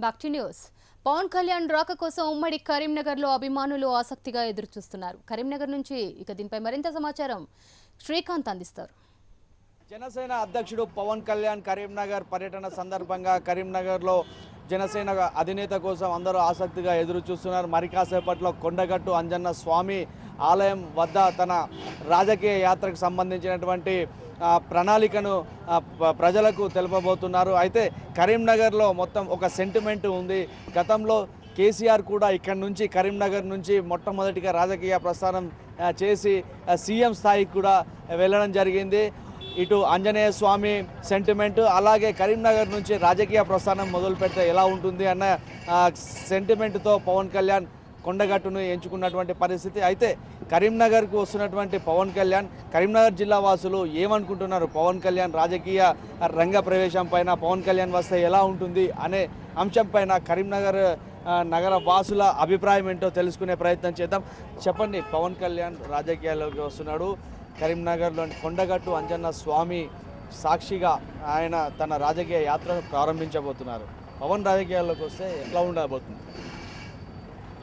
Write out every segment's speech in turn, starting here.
Back to news. Pawan Kalyan రాక కోసం ఉమ్మడి కరీంనగర్లో అభిమానులు ఆసక్తిగా ఎదురుచూస్తున్నారు. కరీంనగర్ నుంచి దీనిపై మరింత సమాచారం శ్రీకాంత్ అందిస్తారు. జనసేన అధ్యక్షుడు పవన్ కళ్యాణ్ కరీంనగర్ పర్యటన సందర్భంగా కరీంనగర్లో జనసేన అధినేత కోసం అందరూ ఆసక్తిగా ఎదురు చూస్తున్నారు. మరి కాసేపట్లో కొండగట్టు అంజన్న స్వామి ఆలయం వద్ద తన రాజకీయ యాత్రకు సంబంధించినటువంటి ప్రణాళికను ప్రజలకు తెలుపబోతున్నారు. అయితే కరీంనగర్లో మొత్తం ఒక సెంటిమెంట్ ఉంది. గతంలో కేసీఆర్ కూడా ఇక్కడ నుంచి కరీంనగర్ నుంచి మొట్టమొదటిగా రాజకీయ ప్రస్థానం చేసి సీఎం స్థాయికి కూడా వెళ్ళడం జరిగింది. ఇటు ఆంజనేయ స్వామి సెంటిమెంట్, అలాగే కరీంనగర్ నుంచి రాజకీయ ప్రస్థానం మొదలు పెడితే ఎలా ఉంటుంది అన్న సెంటిమెంట్తో పవన్ కళ్యాణ్ కొండగట్టును ఎంచుకున్నటువంటి పరిస్థితి. అయితే కరీంనగర్కు వస్తున్నటువంటి పవన్ కళ్యాణ్, కరీంనగర్ జిల్లా వాసులు ఏమనుకుంటున్నారు, పవన్ కళ్యాణ్ రాజకీయ రంగ ప్రవేశం పైన పవన్ కళ్యాణ్ వస్తే ఎలా ఉంటుంది అనే అంశం పైన కరీంనగర్ నగర వాసుల అభిప్రాయం ఏంటో తెలుసుకునే ప్రయత్నం చేద్దాం. చెప్పండి, పవన్ కళ్యాణ్ రాజకీయాల్లోకి వస్తున్నాడు. కరీంనగర్లోని కొండగట్టు అంజన్న స్వామి సాక్షిగా ఆయన తన రాజకీయ యాత్రను ప్రారంభించబోతున్నారు. పవన్ రాజకీయాల్లోకి వస్తే ఎట్లా ఉండబోతుంది?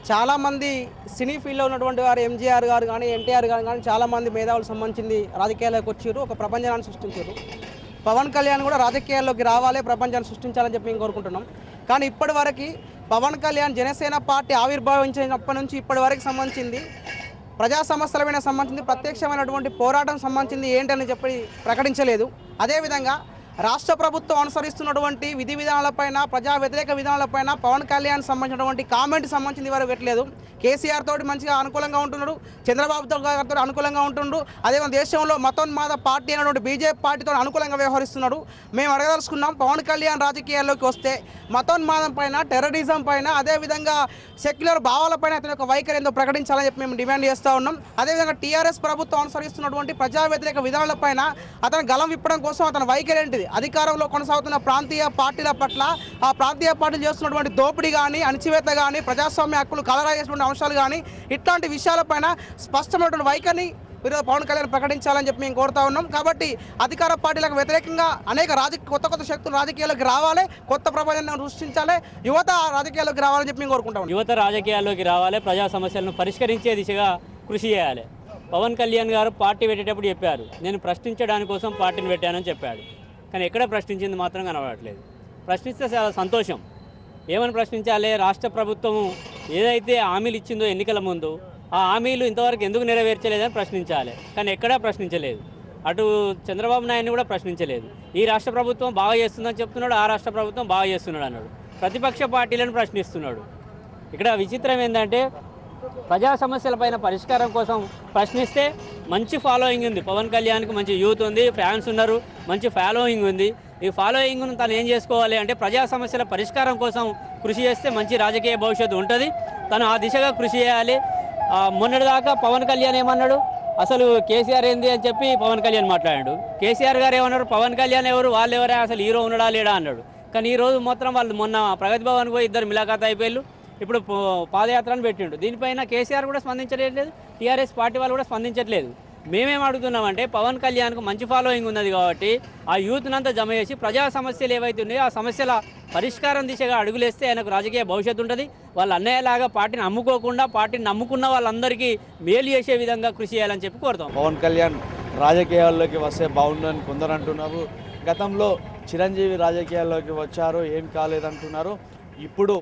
చాలామంది సినీ ఫీల్డ్లో ఉన్నటువంటి వారు ఎంజీఆర్ గారు కానీ ఎన్టీఆర్ గారు కానీ చాలామంది మేధావులకు సంబంధించి రాజకీయాల్లోకి వచ్చారు, ఒక ప్రపంచాన్ని సృష్టించారు. పవన్ కళ్యాణ్ కూడా రాజకీయాల్లోకి రావాలి, ప్రపంచాన్ని సృష్టించాలని చెప్పి మేము కోరుకుంటున్నాం. కానీ ఇప్పటి వరకు పవన్ కళ్యాణ్ జనసేన పార్టీ ఆవిర్భావించినప్పటి నుంచి ఇప్పటి వరకు సంబంధించింది ప్రజా సమస్యల మీద సంబంధించి ప్రత్యక్షమైనటువంటి పోరాటం సంబంధించింది ఏంటని చెప్పి ప్రకటించలేదు. అదేవిధంగా రాష్ట్ర ప్రభుత్వం అనుసరిస్తున్నటువంటి విధి విధానాలపైన, ప్రజా వ్యతిరేక విధానాలపైన పవన్ కళ్యాణ్ సంబంధించినటువంటి కామెంట్ సంబంధించింది వరకు పెట్టలేదు. కేసీఆర్ తోటి మంచిగా అనుకూలంగా ఉంటున్నాడు, చంద్రబాబు గారితో అనుకూలంగా ఉంటుండు, అదేవిధంగా దేశంలో మతోన్మాద పార్టీ అయినటువంటి బీజేపీ పార్టీతో అనుకూలంగా వ్యవహరిస్తున్నాడు. మేము అడగదలుచుకున్నాం, పవన్ కళ్యాణ్ రాజకీయాల్లోకి వస్తే మతోన్మాదం పైన, టెర్రరిజం పైన, అదేవిధంగా సెక్యులర్ భావాలపైన అతని యొక్క వైఖరి ఏందో ప్రకటించాలని చెప్పి మేము డిమాండ్ చేస్తూ ఉన్నాం. అదేవిధంగా టీఆర్ఎస్ ప్రభుత్వం అనుసరిస్తున్నటువంటి ప్రజా వ్యతిరేక విధానాలపైన అతను గలం విప్పడం కోసం అతని వైఖరి ఏంటిది, అధికారంలో కొనసాగుతున్న ప్రాంతీయ పార్టీల పట్ల ఆ ప్రాంతీయ పార్టీలు చేస్తున్నటువంటి దోపిడీ కానీ, అణచివేత కానీ, ప్రజాస్వామ్య హక్కులు కలరాయేటువంటి అంశాలు కానీ, ఇట్లాంటి విషయాలపైన స్పష్టమైనటువంటి వైఖరిని పవన్ కళ్యాణ్ ప్రకటించాలని చెప్పి మేము కోరుతా ఉన్నాం. కాబట్టి అధికార పార్టీలకు వ్యతిరేకంగా అనేక కొత్త శక్తులు రాజకీయాల్లోకి రావాలి, కొత్త ప్రపంచాన్ని సృష్టించాలి, యువత రాజకీయాల్లోకి రావాలని చెప్పి మేము కోరుకుంటాం. యువత రాజకీయాల్లోకి రావాలి, ప్రజా సమస్యలను పరిష్కరించే దిశగా కృషి చేయాలి. పవన్ కళ్యాణ్ గారు పార్టీ పెట్టేటప్పుడు చెప్పారు, నేను ప్రశ్నించడానికి కోసం పార్టీని పెట్టానని చెప్పాడు. కానీ ఎక్కడ ప్రశ్నించింది మాత్రం కనబడట్లేదు. ప్రశ్నిస్తే చాలా సంతోషం. ఏమని ప్రశ్నించాలి? రాష్ట్ర ప్రభుత్వం ఏదైతే హామీలు ఇచ్చిందో ఎన్నికల ముందు, ఆ హామీలు ఇంతవరకు ఎందుకు నెరవేర్చలేదని ప్రశ్నించాలి. కానీ ఎక్కడా ప్రశ్నించలేదు. అటు చంద్రబాబు నాయుడిని కూడా ప్రశ్నించలేదు. ఈ రాష్ట్ర ప్రభుత్వం బాగా చేస్తుందని చెప్తున్నాడు, ఆ రాష్ట్ర ప్రభుత్వం బాగా చేస్తున్నాడు అన్నాడు. ప్రతిపక్ష పార్టీలను ప్రశ్నిస్తున్నాడు. ఇక్కడ విచిత్రం ఏంటంటే, ప్రజా సమస్యలపైన పరిష్కారం కోసం ప్రశ్నిస్తే మంచి ఫాలోయింగ్ ఉంది. పవన్ కళ్యాణ్కి మంచి యూత్ ఉంది, ఫ్యాన్స్ ఉన్నారు, మంచి ఫాలోయింగ్ ఉంది. ఈ ఫాలోయింగ్ను తను ఏం చేసుకోవాలి అంటే, ప్రజా సమస్యల పరిష్కారం కోసం కృషి చేస్తే మంచి రాజకీయ భవిష్యత్తు ఉంటుంది. తను ఆ దిశగా కృషి చేయాలి. మొన్నటిదాకా పవన్ కళ్యాణ్ ఏమన్నాడు, అసలు కేసీఆర్ ఏంది అని చెప్పి పవన్ కళ్యాణ్ మాట్లాడాడు. కేసీఆర్ గారు ఏమన్నారు, పవన్ కళ్యాణ్ ఎవరు, వాళ్ళు ఎవరే, అసలు హీరో ఉన్నాడా లేడా అన్నాడు. కానీ ఈరోజు మొత్తం వాళ్ళు మొన్న ప్రగతి భవన్కి పోయి ఇద్దరు ములాఖాత్ అయిపోయారు. ఇప్పుడు పాదయాత్రను పెట్టిండు. దీనిపైన కేసీఆర్ కూడా స్పందించలేదు, టీఆర్ఎస్ పార్టీ వాళ్ళు కూడా స్పందించట్లేదు. మేమేం అడుగుతున్నామంటే, పవన్ కళ్యాణ్కు మంచి ఫాలోయింగ్ ఉన్నది కాబట్టి ఆ యూత్నంతా జమ చేసి ప్రజా సమస్యలు ఏవైతే ఉన్నాయో ఆ సమస్యల పరిష్కారం దిశగా అడుగులేస్తే ఆయనకు రాజకీయ భవిష్యత్తు ఉంటుంది. వాళ్ళు అన్నయ్యలాగా పార్టీని అమ్ముకోకుండా, పార్టీని నమ్ముకున్న వాళ్ళందరికీ మేలు చేసే విధంగా కృషి చేయాలని చెప్పి కోరుతాం. పవన్ కళ్యాణ్ రాజకీయాల్లోకి వస్తే బాగుందని కొందరు అంటున్నారు. గతంలో చిరంజీవి రాజకీయాల్లోకి వచ్చారు, ఏం కాలేదంటున్నారు. ఇప్పుడు